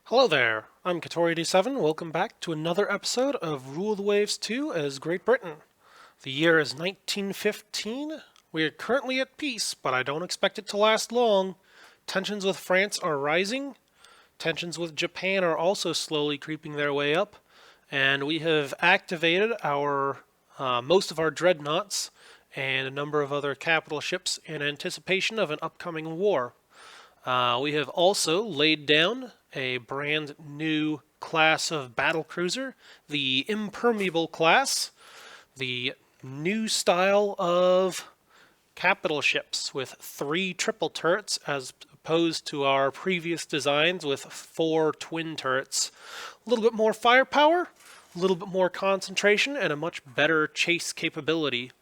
Hello there, I'm Katori87. Welcome back to another episode of Rule the Waves 2 as Great Britain. The year is 1915. We are currently at peace, but I don't expect it to last long. Tensions with France are rising. Tensions with Japan are also slowly creeping their way up. And we have activated our most of our dreadnoughts and a number of other capital ships in anticipation of an upcoming war. We have also laid down a brand new class of battlecruiser, the Impermeable class, the new style of capital ships with 3 triple turrets as opposed to our previous designs with 4 twin turrets. A little bit more firepower, a little bit more concentration, and a much better chase capability.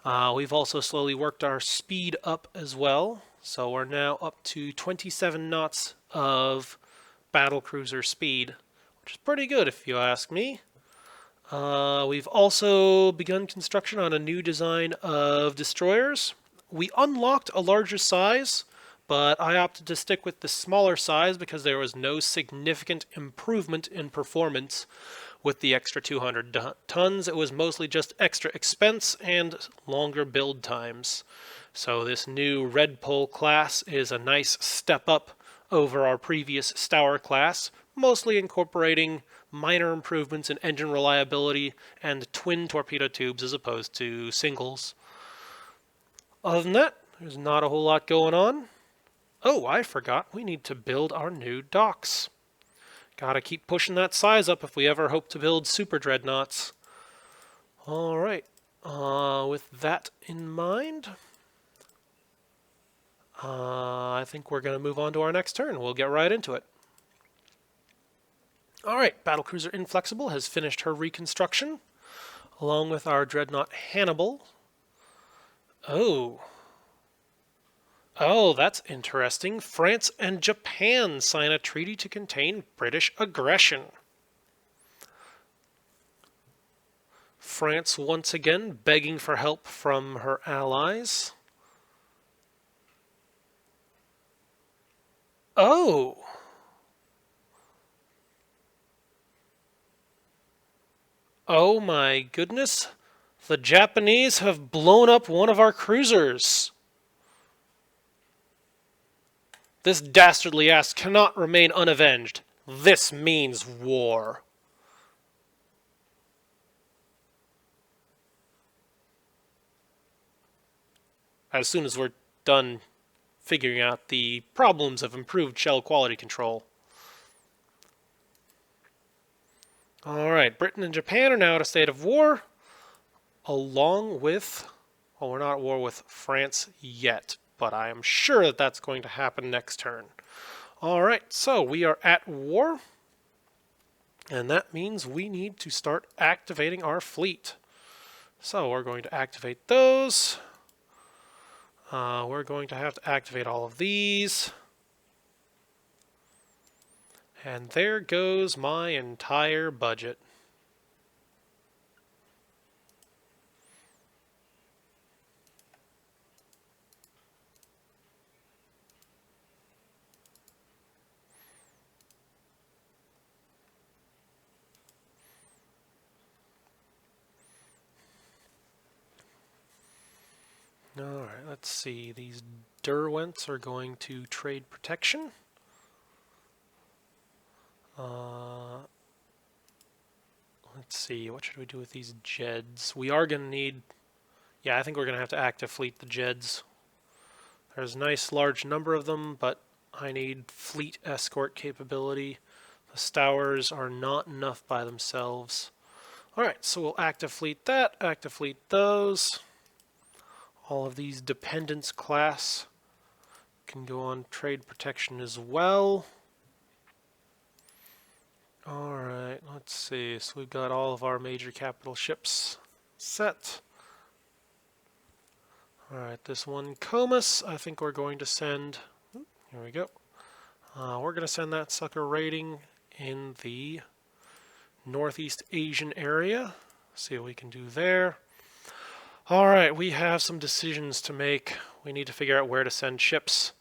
We've also slowly worked our speed up as well. So we're now up to 27 knots of battlecruiser speed, which is pretty good if you ask me. We've also begun construction on a new design of destroyers. We unlocked a larger size, but I opted to stick with the smaller size because there was no significant improvement in performance with the extra 200 tons. It was mostly just extra expense and longer build times. So this new Red Pole class is a nice step up over our previous Stour class, mostly incorporating minor improvements in engine reliability and twin torpedo tubes as opposed to singles. Other than that, there's not a whole lot going on. Oh, I forgot, we need to build our new docks. Gotta keep pushing that size up if we ever hope to build super dreadnoughts. Alright, with that in mind, I think we're going to move on to our next turn. We'll get right into it. Alright, Battlecruiser Inflexible has finished her reconstruction, along with our dreadnought Hannibal. Oh, that's interesting. France and Japan sign a treaty to contain British aggression. France once again begging for help from her allies. Oh! Oh my goodness. The Japanese have blown up one of our cruisers. This dastardly act cannot remain unavenged. This means war. As soon as we're done figuring out the problems of improved shell quality control. Alright, Britain and Japan are now in a state of war, along with, well, we're not at war with France yet, but I am sure that that's going to happen next turn. Alright, so we are at war, and that means we need to start activating our fleet. So we're going to activate those. We're going to have to activate all of these. And there goes my entire budget. Alright, let's see. These Derwents are going to trade protection. Let's see, what should we do with these Jeds? We are going to need... Yeah, I think we're going to have to active fleet the Jeds. There's a nice large number of them, but I need fleet escort capability. The Stours are not enough by themselves. Alright, so we'll active fleet that, active fleet those. All of these dependents class can go on trade protection as well. Alright, let's see. So we've got all of our major capital ships set. Alright, this one Comus, I think we're going to send... Here we go. We're going to send that sucker raiding in the Northeast Asian area. See what we can do there. Alright, we have some decisions to make. We need to figure out where to send ships.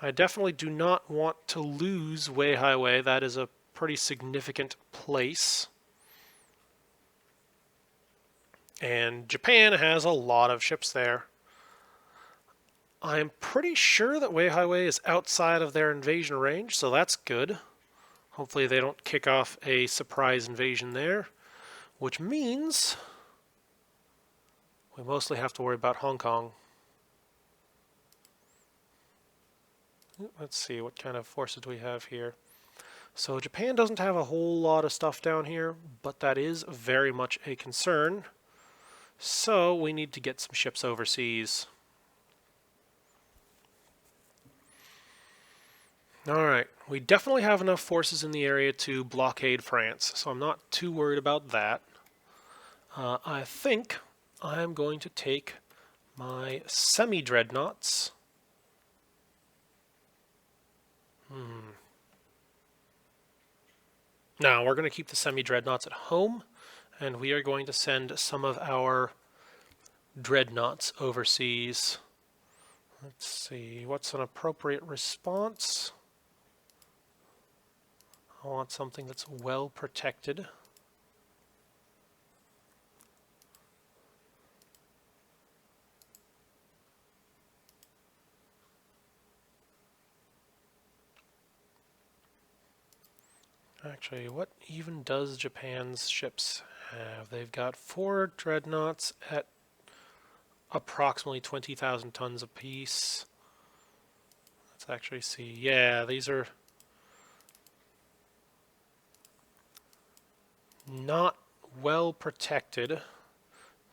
I definitely do not want to lose Wei Highway. That is a pretty significant place. And Japan has a lot of ships there. I'm pretty sure that Wei Highway is outside of their invasion range, so that's good. Hopefully they don't kick off a surprise invasion there, which means we mostly have to worry about Hong Kong. Let's see, what kind of forces do we have here? So Japan doesn't have a whole lot of stuff down here, but that is very much a concern. So we need to get some ships overseas. Alright, we definitely have enough forces in the area to blockade France, so I'm not too worried about that. I think I'm going to take my semi-dreadnoughts. Now, we're going to keep the semi-dreadnoughts at home, and we are going to send some of our dreadnoughts overseas. Let's see, what's an appropriate response? I want something that's well protected. Actually, what even does Japan's ships have? They've got 4 dreadnoughts at approximately 20,000 tons apiece. Let's actually see. Yeah, these are not well protected.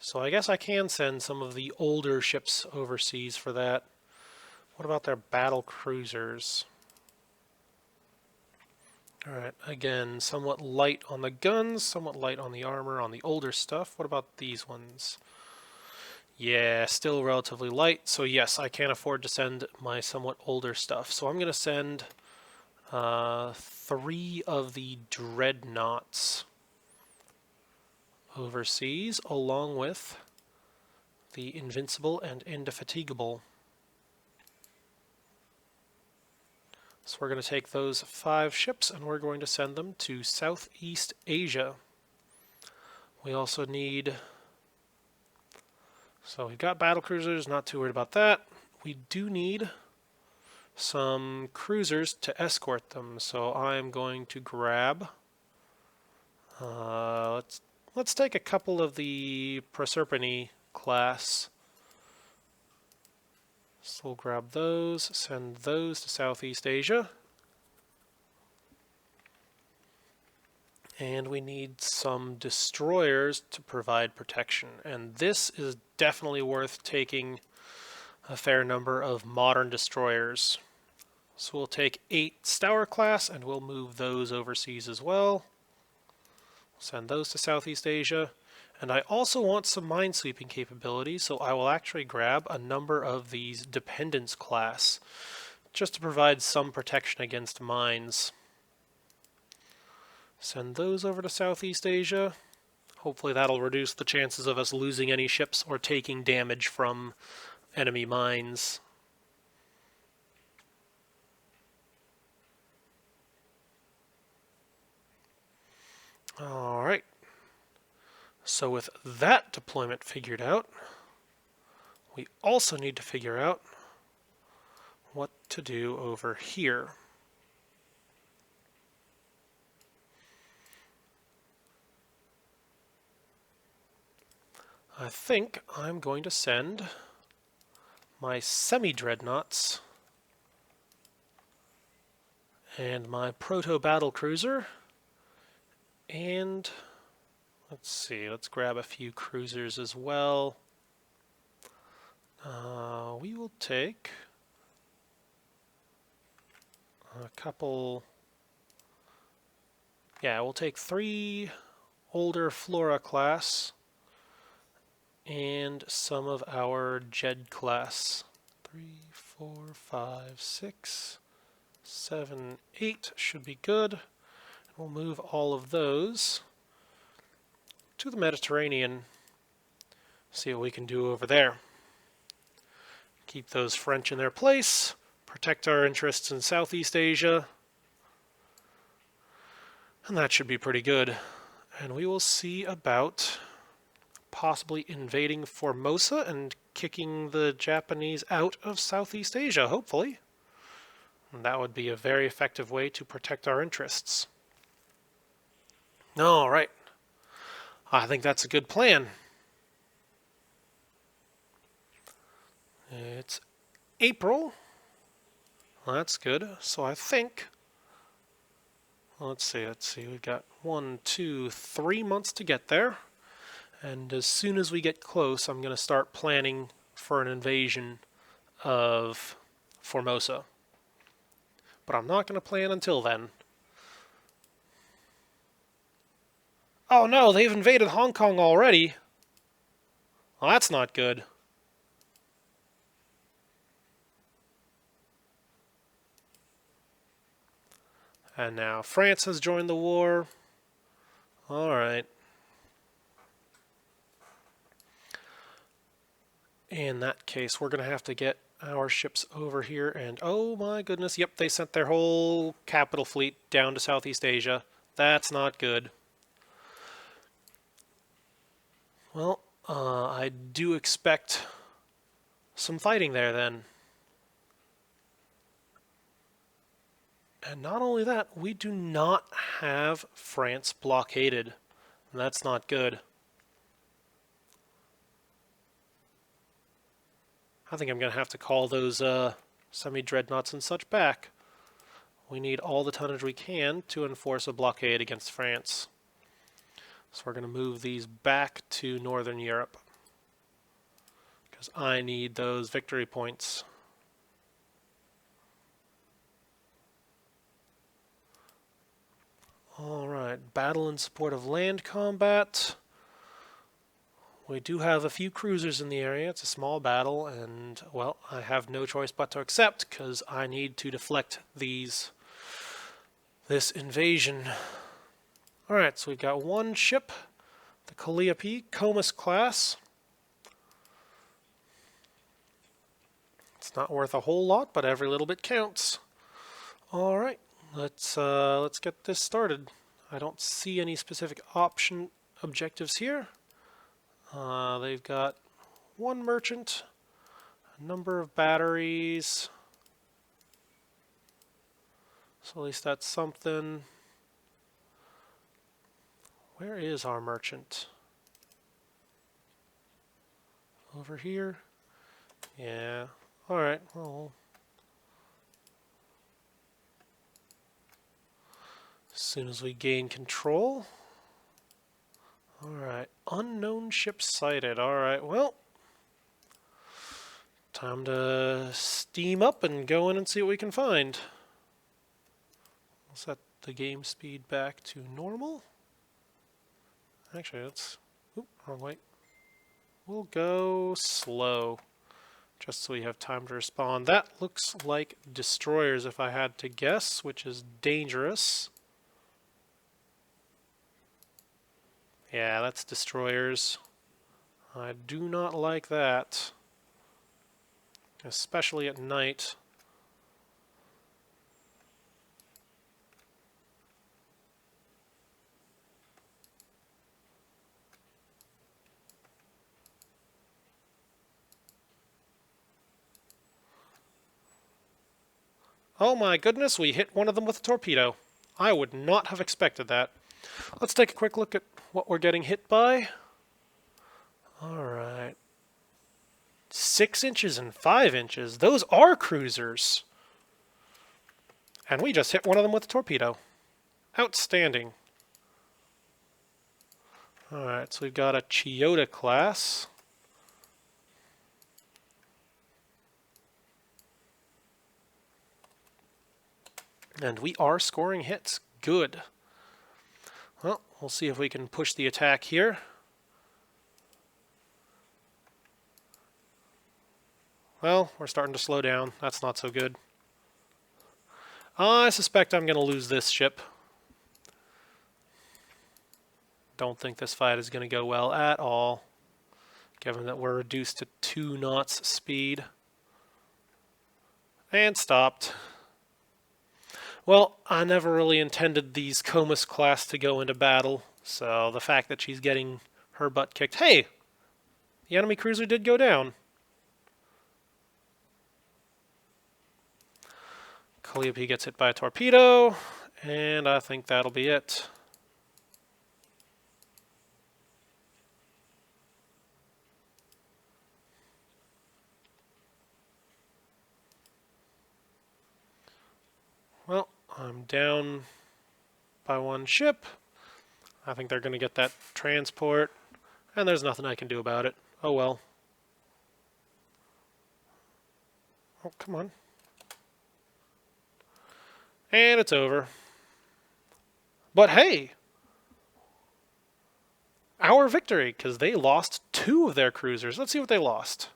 So I guess I can send some of the older ships overseas for that. What about their battle cruisers? Alright, again, somewhat light on the guns, somewhat light on the armor, on the older stuff. What about these ones? Yeah, still relatively light. So yes, I can afford to send my somewhat older stuff. So I'm going to send 3 of the dreadnoughts overseas, along with the Invincible and Indefatigable. So we're going to take those 5 ships and we're going to send them to Southeast Asia. We also need... So we've got battle cruisers, not too worried about that. We do need some cruisers to escort them. So I'm going to grab... let's take a couple of the Proserpine class. So we'll grab those, send those to Southeast Asia. And we need some destroyers to provide protection. And this is definitely worth taking a fair number of modern destroyers. So we'll take 8 Stour class and we'll move those overseas as well. Send those to Southeast Asia. And I also want some minesweeping capability, so I will actually grab a number of these Dependence class just to provide some protection against mines. Send those over to Southeast Asia. Hopefully that'll reduce the chances of us losing any ships or taking damage from enemy mines. Alright. So with that deployment figured out, we also need to figure out what to do over here. I think I'm going to send my semi-dreadnoughts and my proto-battle cruiser, and let's see, let's grab a few cruisers as well. We will take a couple, yeah, we'll take 3 older Flora class and some of our Jed class. 3, 4, 5, 6, 7, 8 should be good. We'll move all of those to the Mediterranean. See what we can do over there. Keep those French in their place. protect our interests in Southeast Asia, and that should be pretty good. And we will see about possibly invading Formosa and kicking the Japanese out of Southeast Asia, hopefully. And that would be a very effective way to protect our interests. All right. I think that's a good plan. It's April. Well, that's good. So I think, let's see. We've got 1, 2, 3 months to get there. And as soon as we get close, I'm going to start planning for an invasion of Formosa. But I'm not going to plan until then. Oh no, they've invaded Hong Kong already. Well, that's not good. And now France has joined the war. Alright. In that case, we're going to have to get our ships over here. And oh my goodness, yep, they sent their whole capital fleet down to Southeast Asia. That's not good. Well, I do expect some fighting there then. And not only that, we do not have France blockaded. And that's not good. I think I'm going to have to call those semi-dreadnoughts and such back. We need all the tonnage we can to enforce a blockade against France. So we're going to move these back to Northern Europe, because I need those victory points. Alright, battle in support of land combat. We do have a few cruisers in the area. It's a small battle, and, well, I have no choice but to accept, because I need to deflect this invasion. Alright, so we've got one ship, the Calliope, Comus class. It's not worth a whole lot, but every little bit counts. Alright, let's get this started. I don't see any specific objectives here. They've got one merchant, a number of batteries. So at least that's something. Where is our merchant? Over here? Yeah. Alright, well. As soon as we gain control. Alright, unknown ship sighted. Alright, well. Time to steam up and go in and see what we can find. We'll set the game speed back to normal. Actually, let's... Oop, wrong way. We'll go slow, just so we have time to respond. That looks like destroyers, if I had to guess, which is dangerous. Yeah, that's destroyers. I do not like that, especially at night. Oh my goodness, we hit one of them with a torpedo. I would not have expected that. Let's take a quick look at what we're getting hit by. Alright. 6 inches and 5 inches. Those are cruisers. And we just hit one of them with a torpedo. Outstanding. Alright, so we've got a Chiyoda class. And we are scoring hits. Good. Well, we'll see if we can push the attack here. Well, we're starting to slow down. That's not so good. I suspect I'm going to lose this ship. Don't think this fight is going to go well at all, given that we're reduced to 2 knots speed. And stopped. Well, I never really intended these Comus class to go into battle, so the fact that she's getting her butt kicked... Hey! The enemy cruiser did go down. Calliope gets hit by a torpedo, and I think that'll be it. Well, I'm down by one ship. I think they're going to get that transport, and there's nothing I can do about it. Oh well. Oh, come on. And it's over. But hey! Our victory, because they lost 2 of their cruisers. Let's see what they lost.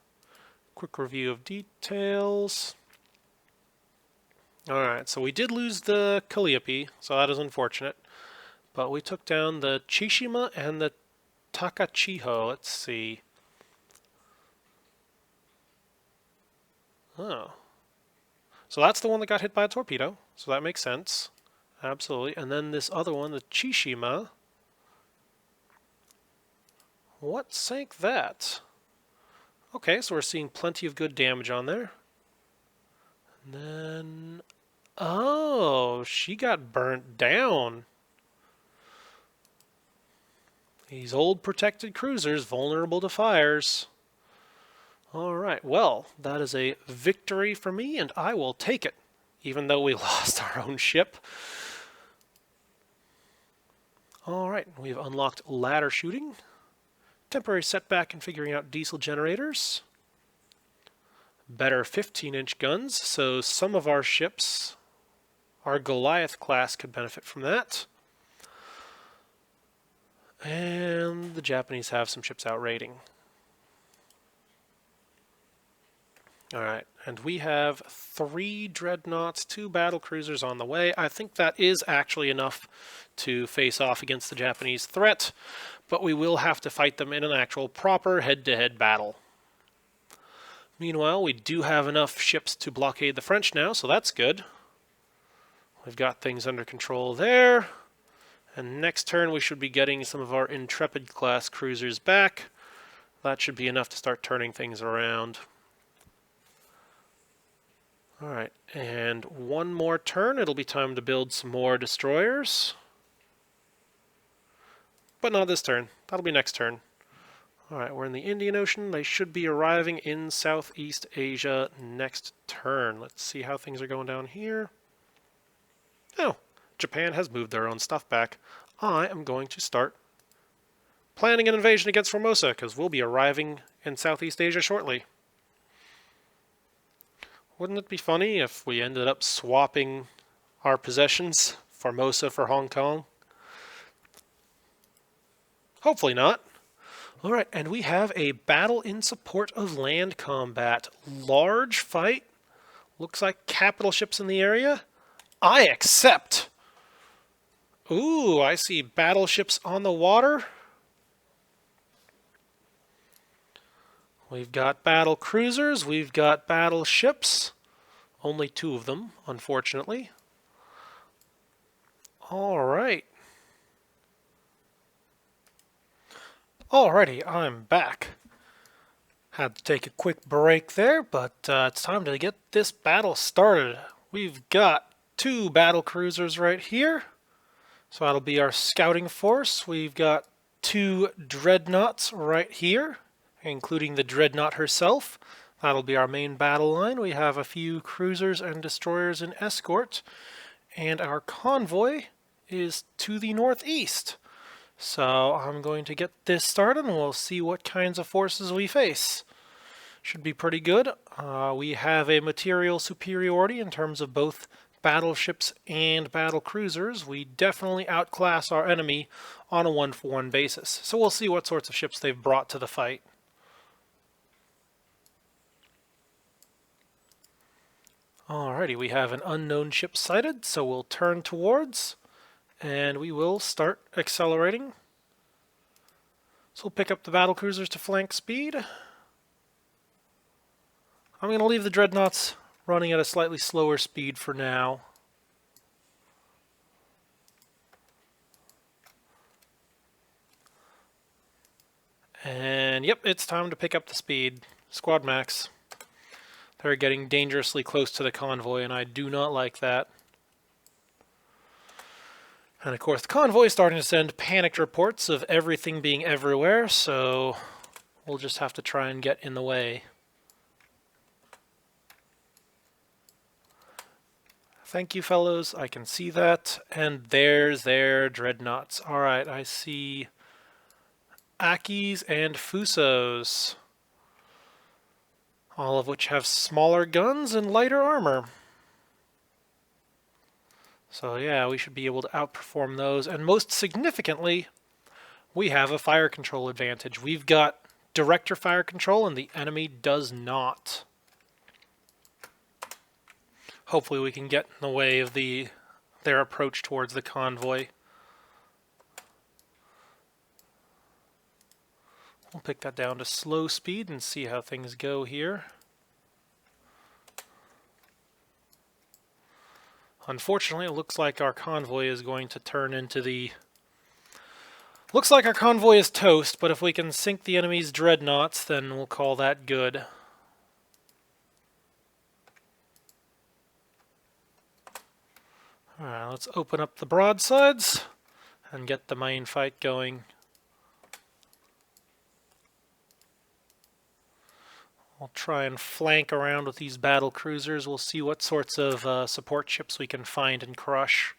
Quick review of details. Alright, so we did lose the Calliope, so that is unfortunate. But we took down the Chishima and the Takachiho. Let's see. Oh. So that's the one that got hit by a torpedo, so that makes sense. Absolutely. And then this other one, the Chishima. What sank that? Okay, so we're seeing plenty of good damage on there. And then... Oh, she got burnt down. These old protected cruisers, vulnerable to fires. Alright, well, that is a victory for me, and I will take it, even though we lost our own ship. Alright, we've unlocked ladder shooting. Temporary setback in figuring out diesel generators. Better 15-inch guns, so some of our ships, our Goliath class, could benefit from that. And the Japanese have some ships out raiding. Alright, and we have 3 dreadnoughts, 2 battle cruisers on the way. I think that is actually enough to face off against the Japanese threat, but we will have to fight them in an actual proper head-to-head battle. Meanwhile, we do have enough ships to blockade the French now, so that's good. We've got things under control there. And next turn we should be getting some of our Intrepid class cruisers back. That should be enough to start turning things around. Alright, and one more turn, it'll be time to build some more destroyers. But not this turn, that'll be next turn. Alright, we're in the Indian Ocean. They should be arriving in Southeast Asia next turn. Let's see how things are going down here. Oh, Japan has moved their own stuff back. I am going to start planning an invasion against Formosa, because we'll be arriving in Southeast Asia shortly. Wouldn't it be funny if we ended up swapping our possessions, Formosa for Hong Kong? Hopefully not. Alright, and we have a battle in support of land combat. Large fight. Looks like capital ships in the area. I accept. Ooh, I see battleships on the water. We've got battle cruisers, we've got battleships. Only 2 of them, unfortunately. Alright. Alrighty, I'm back. Had to take a quick break there, but it's time to get this battle started. We've got 2 battle cruisers right here. So that'll be our scouting force. We've got 2 dreadnoughts right here, including the dreadnought herself. That'll be our main battle line. We have a few cruisers and destroyers in escort, and our convoy is to the northeast. So I'm going to get this started, and we'll see what kinds of forces we face. Should be pretty good. We have a material superiority in terms of both battleships and battle cruisers. We definitely outclass our enemy on a 1-for-1 basis. So we'll see what sorts of ships they've brought to the fight. Alrighty, we have an unknown ship sighted, so we'll turn towards, and we will start accelerating. So we'll pick up the battle cruisers to flank speed. I'm going to leave the dreadnoughts running at a slightly slower speed for now. And yep, it's time to pick up the speed. Squad max. They're getting dangerously close to the convoy, and I do not like that. And of course, the convoy is starting to send panicked reports of everything being everywhere, so we'll just have to try and get in the way. Thank you, fellows. I can see that. And there's their dreadnoughts. Alright, I see Akis and Fusos, all of which have smaller guns and lighter armor. So yeah, we should be able to outperform those. And most significantly, we have a fire control advantage. We've got director fire control and the enemy does not. Hopefully we can get in the way of their approach towards the convoy. We'll pick that down to slow speed and see how things go here. Unfortunately, it looks like our convoy is going to turn into the... Looks like our convoy is toast, but if we can sink the enemy's dreadnoughts, then we'll call that good. Alright, let's open up the broadsides and get the main fight going. We'll try and flank around with these battle cruisers. We'll see what sorts of support ships we can find and crush.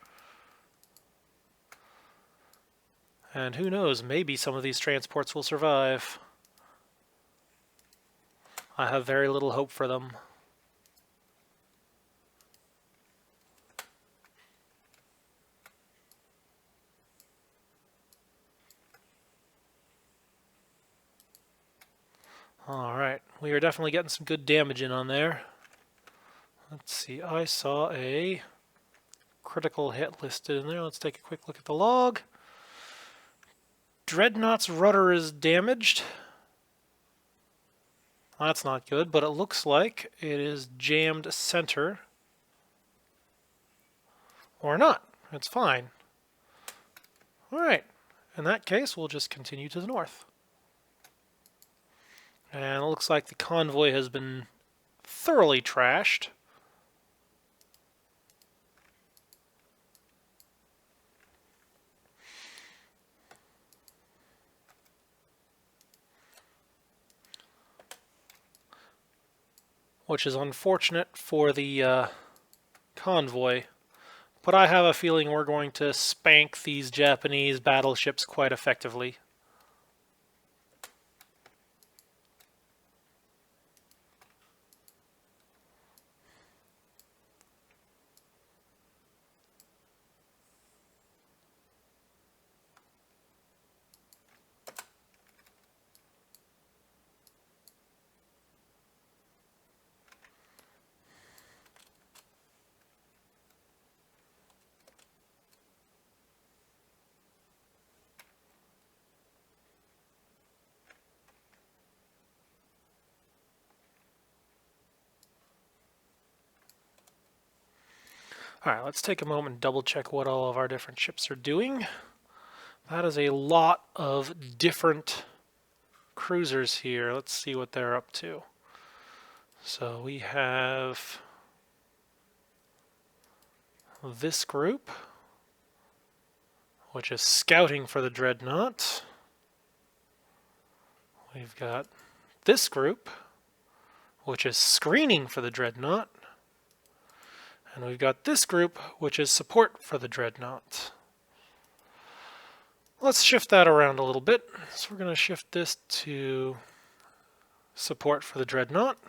And who knows, maybe some of these transports will survive. I have very little hope for them. Alright, we are definitely getting some good damage in on there. Let's see, I saw a critical hit listed in there. Let's take a quick look at the log. Dreadnought's rudder is damaged. That's not good, but it looks like it is jammed center. Or not. It's fine. Alright, in that case, we'll just continue to the north. And it looks like the convoy has been thoroughly trashed. Which is unfortunate for the convoy. But I have a feeling we're going to spank these Japanese battleships quite effectively. Alright, let's take a moment and double check what all of our different ships are doing. That is a lot of different cruisers here. Let's see what they're up to. So we have this group, which is scouting for the dreadnought. We've got this group, which is screening for the dreadnought. And we've got this group, which is support for the dreadnought. Let's shift that around a little bit. So we're going to shift this to support for the dreadnought.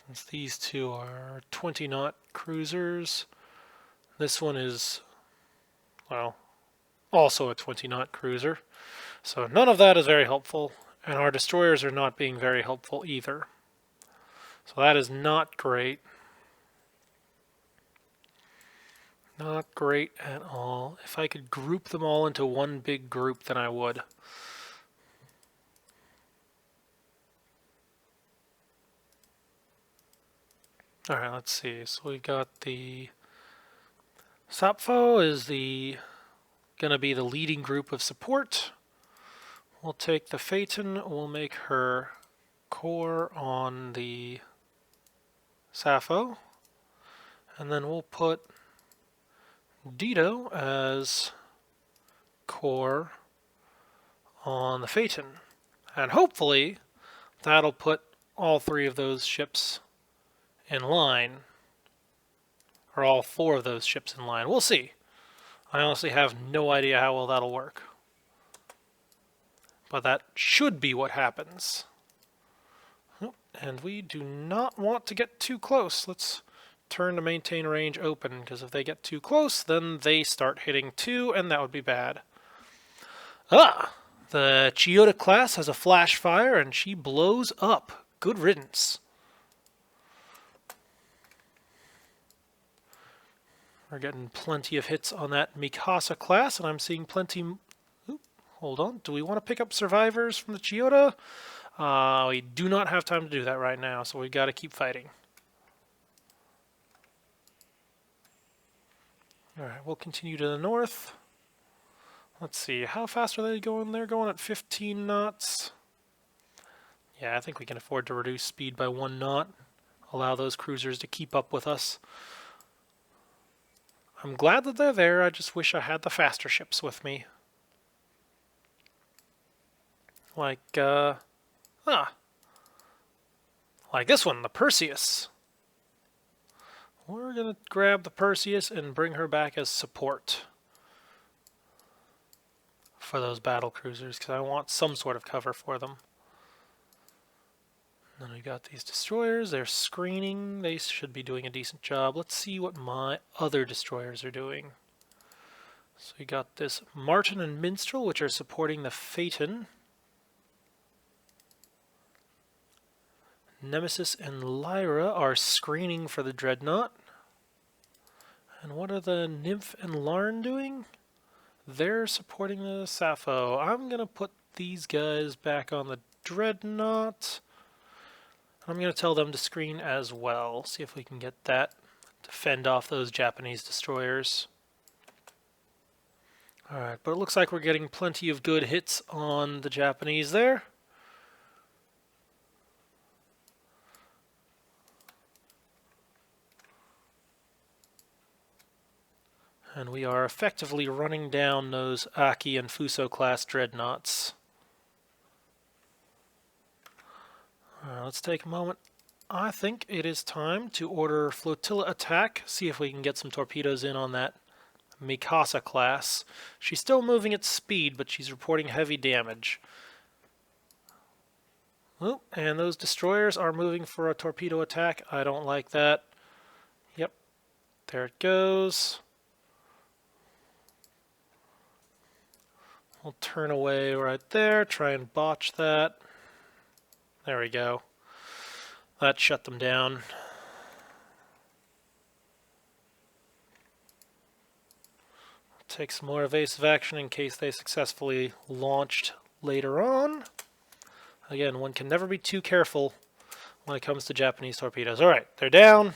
Since these two are 20-knot cruisers, this one is, well, also a 20-knot cruiser. So none of that is very helpful, and our destroyers are not being very helpful either. So that is not great. Not great at all. If I could group them all into one big group, then I would. Alright, let's see. So we've got the Sappho is gonna be the leading group of support. We'll take the Phaeton, we'll make her core on the Sappho, and then we'll put Dido as core on the Phaeton. And hopefully that'll put all three of those ships in line, or all four of those ships in line. We'll see. I honestly have no idea how well that'll work. But that should be what happens. And we do not want to get too close. Let's turn to maintain range open, because if they get too close, then they start hitting too, and that would be bad. The Chiyoda class has a flash fire, and she blows up. Good riddance. We're getting plenty of hits on that Mikasa class, and I'm seeing plenty... Hold on. Do we want to pick up survivors from the Chiyoda? We do not have time to do that right now, so we've got to keep fighting. Alright, we'll continue to the north. Let's see, how fast are they going? They're going at 15 knots. Yeah, I think we can afford to reduce speed by 1 knot. Allow those cruisers to keep up with us. I'm glad that they're there, I just wish I had the faster ships with me. Like this one, the Perseus. We're gonna grab the Perseus and bring her back as support for those battle cruisers, because I want some sort of cover for them. And then we got these destroyers, they're screening, they should be doing a decent job. Let's see what my other destroyers are doing. So we got this Martin and Minstrel, which are supporting the Phaeton. Nemesis and Lyra are screening for the Dreadnought. And what are the Nymph and Larn doing? They're supporting the Sappho. I'm going to put these guys back on the Dreadnought. I'm going to tell them to screen as well. See if we can get that to fend off those Japanese destroyers. Alright, but it looks like we're getting plenty of good hits on the Japanese there. And we are effectively running down those Aki and Fuso class dreadnoughts. Let's take a moment. I think it is time to order flotilla attack, see if we can get some torpedoes in on that Mikasa class. She's still moving at speed, but she's reporting heavy damage. Oh, and those destroyers are moving for a torpedo attack. I don't like that. Yep, there it goes. We'll turn away right there, try and botch that. There we go. That shut them down. Take some more evasive action in case they successfully launched later on. Again, one can never be too careful when it comes to Japanese torpedoes. Alright, they're down.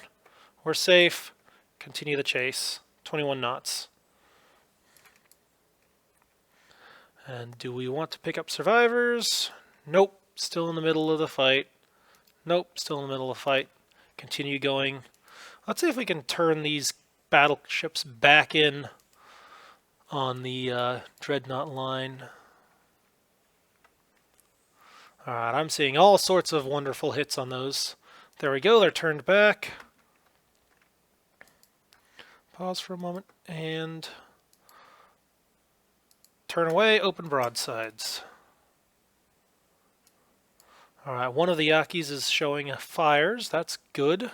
We're safe. Continue the chase. 21 knots. And do we want to pick up survivors? Nope, still in the middle of the fight. Nope, still in the middle of the fight. Continue going. Let's see if we can turn these battleships back in on the Dreadnought line. Alright, I'm seeing all sorts of wonderful hits on those. There we go, they're turned back. Pause for a moment and turn away, open broadsides. Alright, one of the Yakis is showing fires. That's good.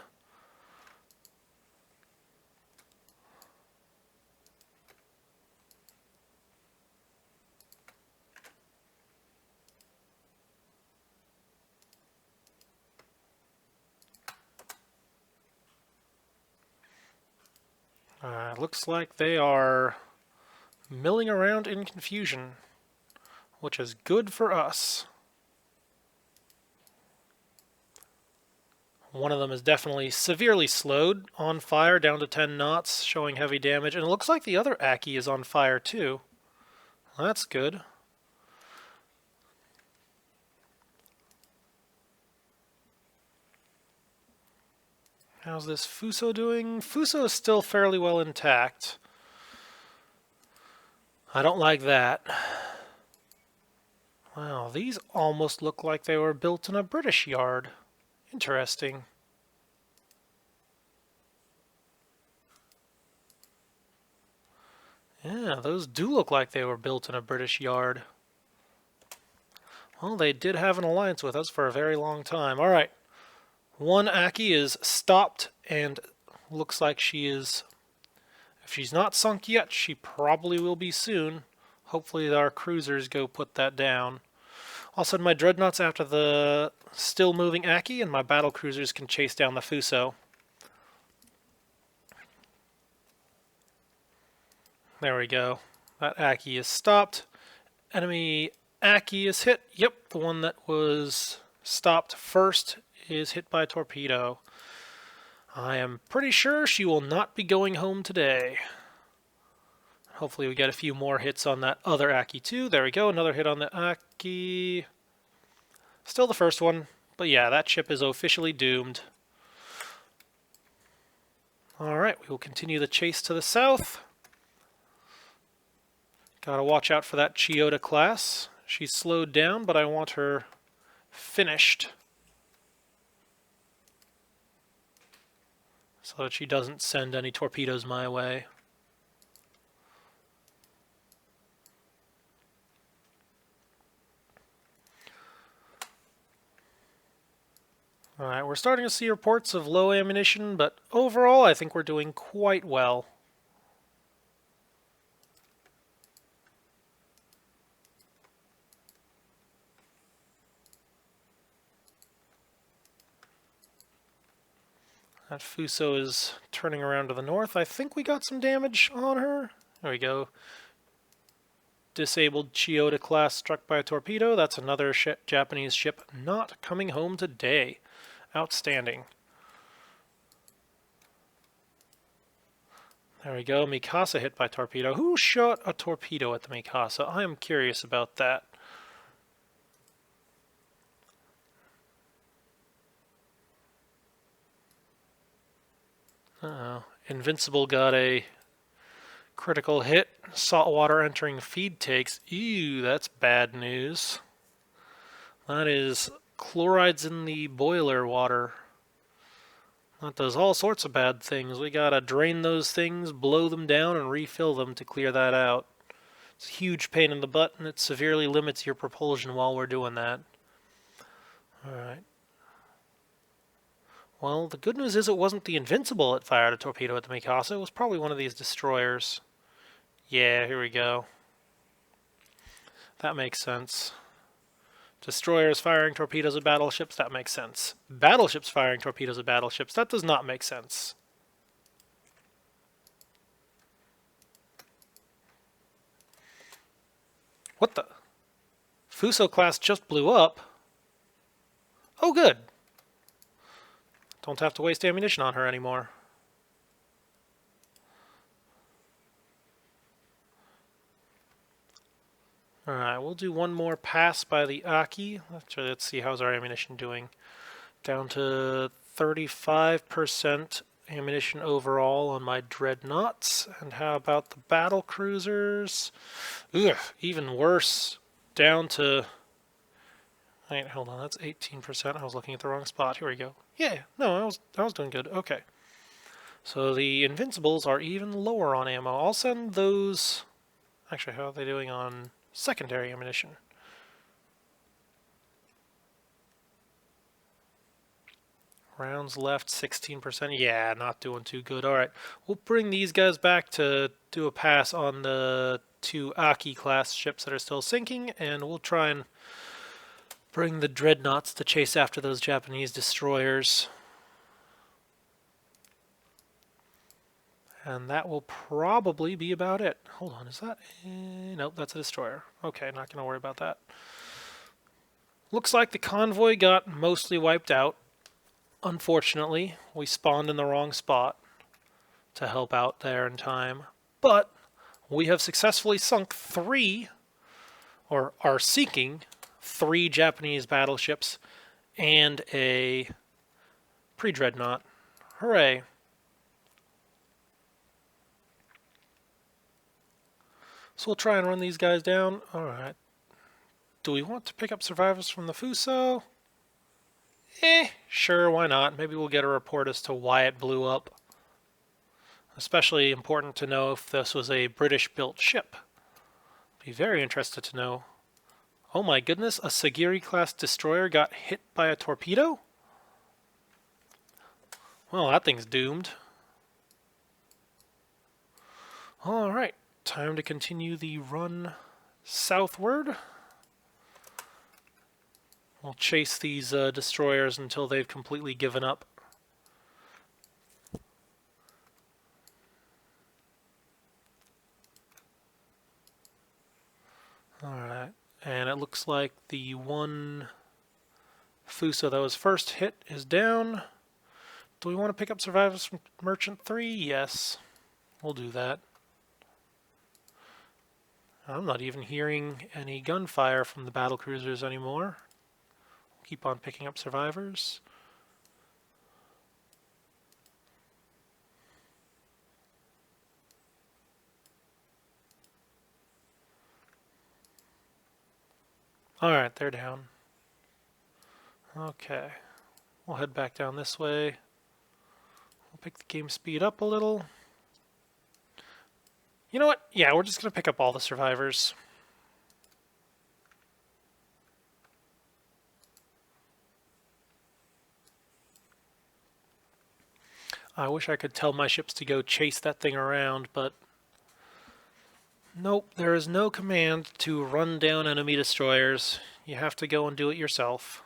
Looks like they are milling around in confusion, which is good for us. One of them is definitely severely slowed, on fire, down to 10 knots, showing heavy damage. And it looks like the other Aki is on fire too. Well, that's good. How's this Fuso doing? Fuso is still fairly well intact. I don't like that. Wow, these almost look like they were built in a British yard. Interesting. Yeah, those do look like they were built in a British yard. Well, they did have an alliance with us for a very long time. Alright. One Aki is stopped and looks like she is... If she's not sunk yet, she probably will be soon. Hopefully our cruisers go put that down. I'll send my dreadnoughts after the still moving Aki, and my battle cruisers can chase down the Fuso. There we go. That Aki is stopped. Enemy Aki is hit. Yep, the one that was stopped first is hit by a torpedo. I am pretty sure she will not be going home today. Hopefully we get a few more hits on that other Aki too. There we go, another hit on the Aki. Still the first one, but yeah, that ship is officially doomed. Alright, we will continue the chase to the south. Gotta watch out for that Chiyoda class. She's slowed down, but I want her finished, so that she doesn't send any torpedoes my way. Alright, we're starting to see reports of low ammunition, but overall I think we're doing quite well. That Fuso is turning around to the north. I think we got some damage on her. There we go. Disabled Chiyoda class struck by a torpedo. That's another Japanese ship not coming home today. Outstanding. There we go. Mikasa hit by torpedo. Who shot a torpedo at the Mikasa? I am curious about that. Uh-oh. Invincible got a critical hit. Saltwater entering feed tanks. Ew, that's bad news. That is chlorides in the boiler water. That does all sorts of bad things. We gotta drain those things, blow them down, and refill them to clear that out. It's a huge pain in the butt, and it severely limits your propulsion while we're doing that. Alright. Well, the good news is it wasn't the Invincible that fired a torpedo at the Mikasa. It was probably one of these destroyers. Yeah, here we go. That makes sense. Destroyers firing torpedoes at battleships, that makes sense. Battleships firing torpedoes at battleships, that does not make sense. What the? Fuso class just blew up. Oh, good. Don't have to waste ammunition on her anymore. Alright, we'll do one more pass by the Aki. Let's see how's our ammunition doing. Down to 35% ammunition overall on my dreadnoughts. And how about the battle cruisers? Ugh, even worse. Down to... Wait, hold on, that's 18%. I was looking at the wrong spot. Here we go. Yeah, no, I was doing good. Okay. So the Invincibles are even lower on ammo. I'll send those... Actually, how are they doing on secondary ammunition? Rounds left, 16%. Yeah, not doing too good. Alright, we'll bring these guys back to do a pass on the two Aki class ships that are still sinking, and we'll try and bring the dreadnoughts to chase after those Japanese destroyers. And that will probably be about it. Hold on, is that... nope, that's a destroyer. Okay, not going to worry about that. Looks like the convoy got mostly wiped out. Unfortunately, we spawned in the wrong spot to help out there in time. But we have successfully sunk 3, or are seeking 3 Japanese battleships and a pre-dreadnought. Hooray. So we'll try and run these guys down. Alright. Do we want to pick up survivors from the Fuso? Sure, why not? Maybe we'll get a report as to why it blew up. Especially important to know if this was a British-built ship. Be very interested to know. Oh my goodness, a Sagiri-class destroyer got hit by a torpedo? Well, that thing's doomed. Alright, time to continue the run southward. We'll chase these destroyers until they've completely given up. Alright, and it looks like the one Fuso that was first hit is down. Do we want to pick up survivors from Merchant 3? Yes, we'll do that. I'm not even hearing any gunfire from the battlecruisers anymore. We'll keep on picking up survivors. Alright, they're down. Okay, we'll head back down this way. We'll pick the game speed up a little. You know what? Yeah, we're just going to pick up all the survivors. I wish I could tell my ships to go chase that thing around, but nope, there is no command to run down enemy destroyers. You have to go and do it yourself.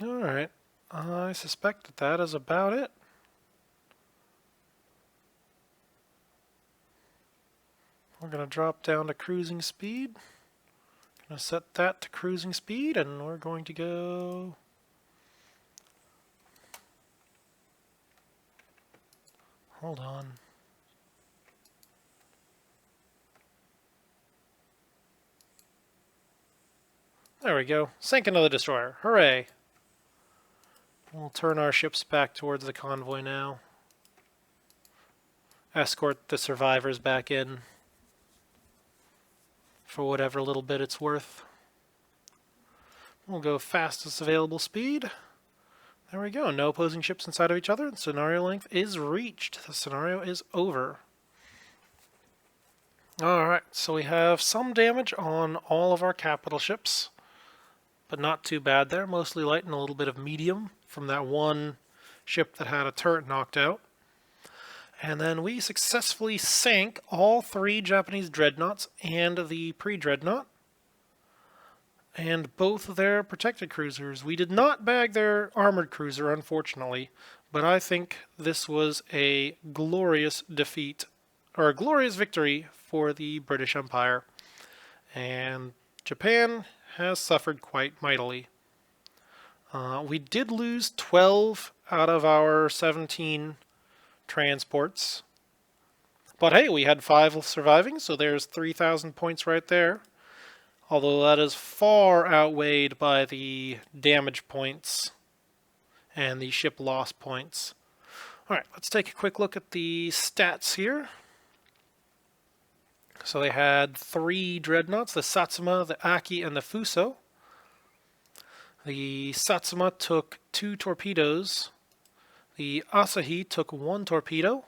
Alright, I suspect that is about it. We're going to drop down to cruising speed. Going to set that to cruising speed, and we're going to go... Hold on. There we go. Sank another destroyer. Hooray! We'll turn our ships back towards the convoy now. Escort the survivors back in for whatever little bit it's worth. We'll go fastest available speed. There we go. No opposing ships inside of each other. The scenario length is reached. The scenario is over. Alright, so we have some damage on all of our capital ships, but not too bad there. Mostly light and a little bit of medium from that one ship that had a turret knocked out. And then we successfully sank all 3 Japanese dreadnoughts and the pre-dreadnought, and both of their protected cruisers. We did not bag their armored cruiser, unfortunately, but I think this was a glorious defeat, or a glorious victory for the British Empire. And Japan has suffered quite mightily. We did lose 12 out of our 17 transports. But hey, we had 5 surviving, so there's 3,000 points right there. Although that is far outweighed by the damage points and the ship loss points. Alright, let's take a quick look at the stats here. So they had 3 dreadnoughts, the Satsuma, the Aki, and the Fuso. The Satsuma took 2 torpedoes. The Asahi took 1 torpedo.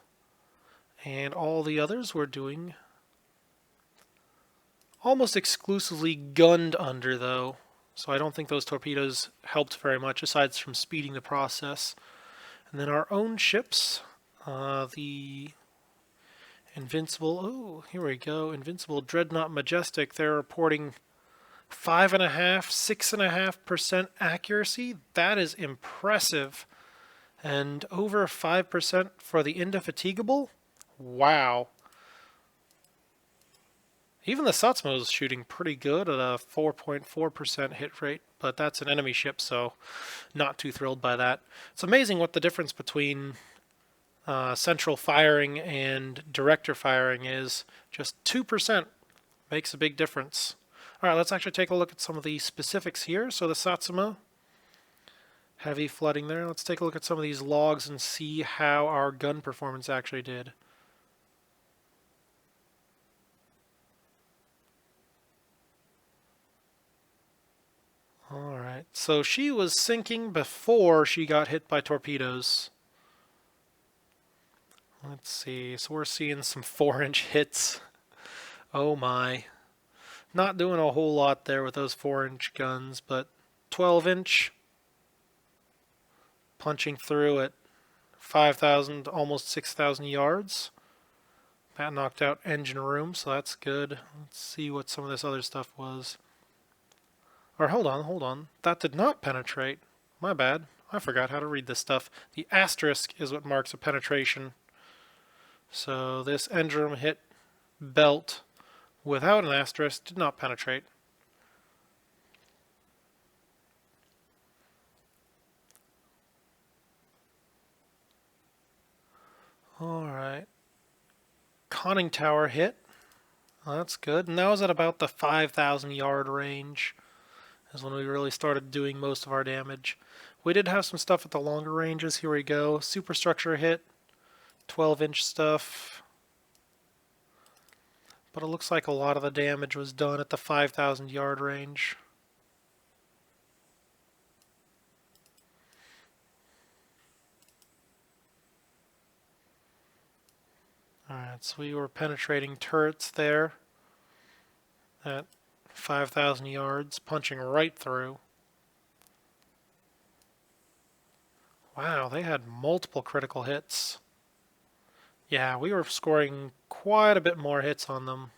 And all the others were doing almost exclusively gunned under, though. So I don't think those torpedoes helped very much, aside from speeding the process. And then our own ships, The Invincible, oh, here we go. Invincible Dreadnought Majestic, they're reporting 5.5, 6.5% accuracy. That is impressive. And over 5% for the Indefatigable? Wow. Even the Satsuma is shooting pretty good at a 4.4% hit rate, but that's an enemy ship, so not too thrilled by that. It's amazing what the difference between central firing and director firing is. Just 2% makes a big difference. All right, let's actually take a look at some of the specifics here. So the Satsuma, heavy flooding there. Let's take a look at some of these logs and see how our gun performance actually did. Alright, so she was sinking before she got hit by torpedoes. Let's see, so we're seeing some 4-inch hits. Oh my. Not doing a whole lot there with those 4-inch guns, but 12-inch punching through at 5,000, almost 6,000 yards. That knocked out engine room, so that's good. Let's see what some of this other stuff was. Or hold on. That did not penetrate. My bad. I forgot how to read this stuff. The asterisk is what marks a penetration. So this engine room hit belt without an asterisk did not penetrate. Alright. Conning tower hit. Well, that's good. And that was at about the 5,000 yard range. Is when we really started doing most of our damage. We did have some stuff at the longer ranges. Here we go. Superstructure hit. 12-inch stuff. But it looks like a lot of the damage was done at the 5,000 yard range. Alright, so we were penetrating turrets there at 5,000 yards, punching right through. Wow, they had multiple critical hits. Yeah, we were scoring quite a bit more hits on them.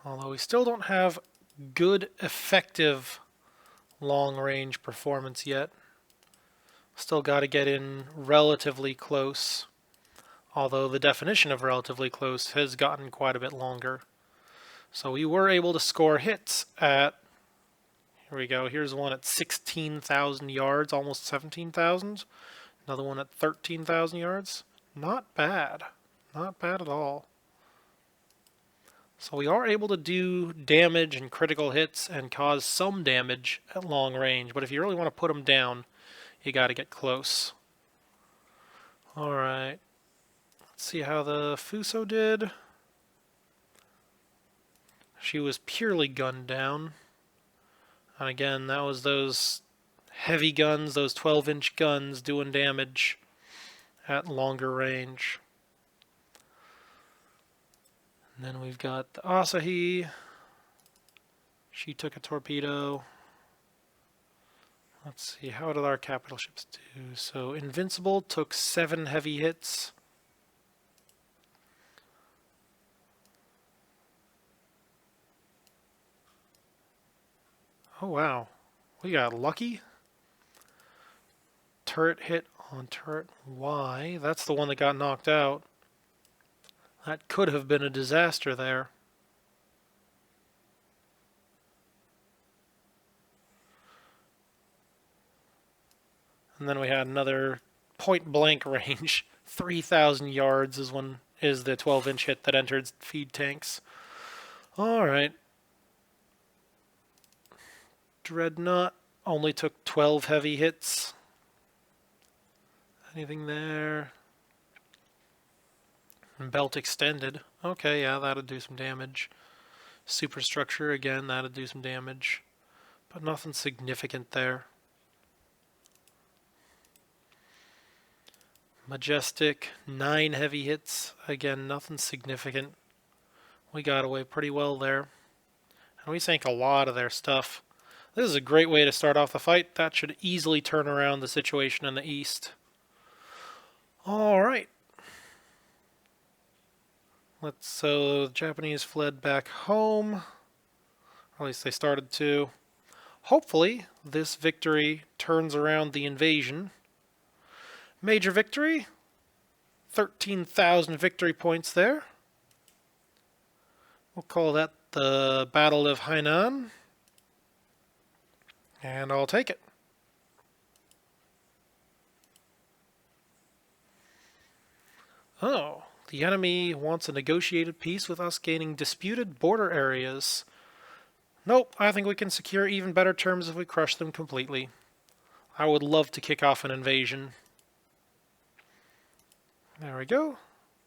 Although we still don't have good, effective long-range performance yet. Still got to get in relatively close, although the definition of relatively close has gotten quite a bit longer. So we were able to score hits at, here we go, here's one at 16,000 yards, almost 17,000. Another one at 13,000 yards. Not bad. Not bad at all. So we are able to do damage and critical hits and cause some damage at long range, but if you really want to put them down, you got to get close. Alright, let's see how the Fuso did. She was purely gunned down. And again, that was those heavy guns, those 12-inch guns doing damage at longer range. And then we've got the Asahi. She took a torpedo. Let's see, how did our capital ships do? So Invincible took 7 heavy hits. Oh wow, we got lucky. Turret hit on turret Y. That's the one that got knocked out. That could have been a disaster there. And then we had another point blank range. 3,000 yards is the 12-inch hit that entered feed tanks. Alright. Dreadnought only took 12 heavy hits. Anything there? Belt extended. Okay, yeah, that'd do some damage. Superstructure, again, that'd do some damage. But nothing significant there. Majestic, 9 heavy hits. Again, nothing significant. We got away pretty well there. And we sank a lot of their stuff. This is a great way to start off the fight. That should easily turn around the situation in the east. Alright. So the Japanese fled back home. Or at least they started to. Hopefully, this victory turns around the invasion. Major victory. 13,000 victory points there. We'll call that the Battle of Hainan. And I'll take it. Oh, the enemy wants a negotiated peace with us gaining disputed border areas. Nope, I think we can secure even better terms if we crush them completely. I would love to kick off an invasion. There we go.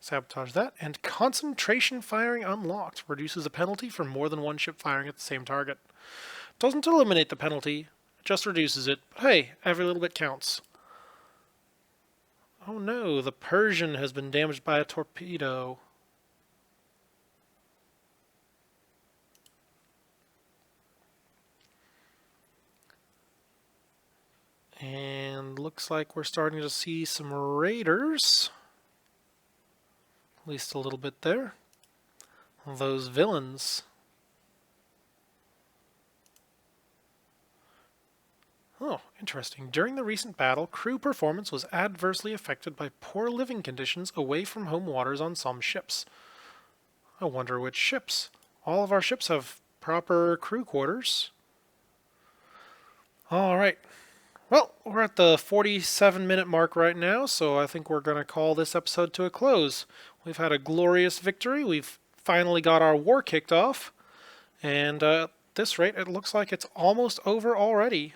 Sabotage that. And concentration firing unlocked. Reduces the penalty for more than one ship firing at the same target. Doesn't eliminate the penalty, it just reduces it. But hey, every little bit counts. Oh no, the Persian has been damaged by a torpedo. And looks like we're starting to see some raiders. At least a little bit there. Those villains. Oh, interesting. During the recent battle, crew performance was adversely affected by poor living conditions away from home waters on some ships. I wonder which ships. All of our ships have proper crew quarters. Alright. Well, we're at the 47-minute mark right now, so I think we're going to call this episode to a close. We've had a glorious victory. We've finally got our war kicked off. And at this rate, it looks like it's almost over already.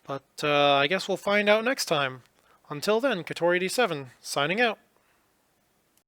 But I guess we'll find out next time. Until then, Katori D7, signing out.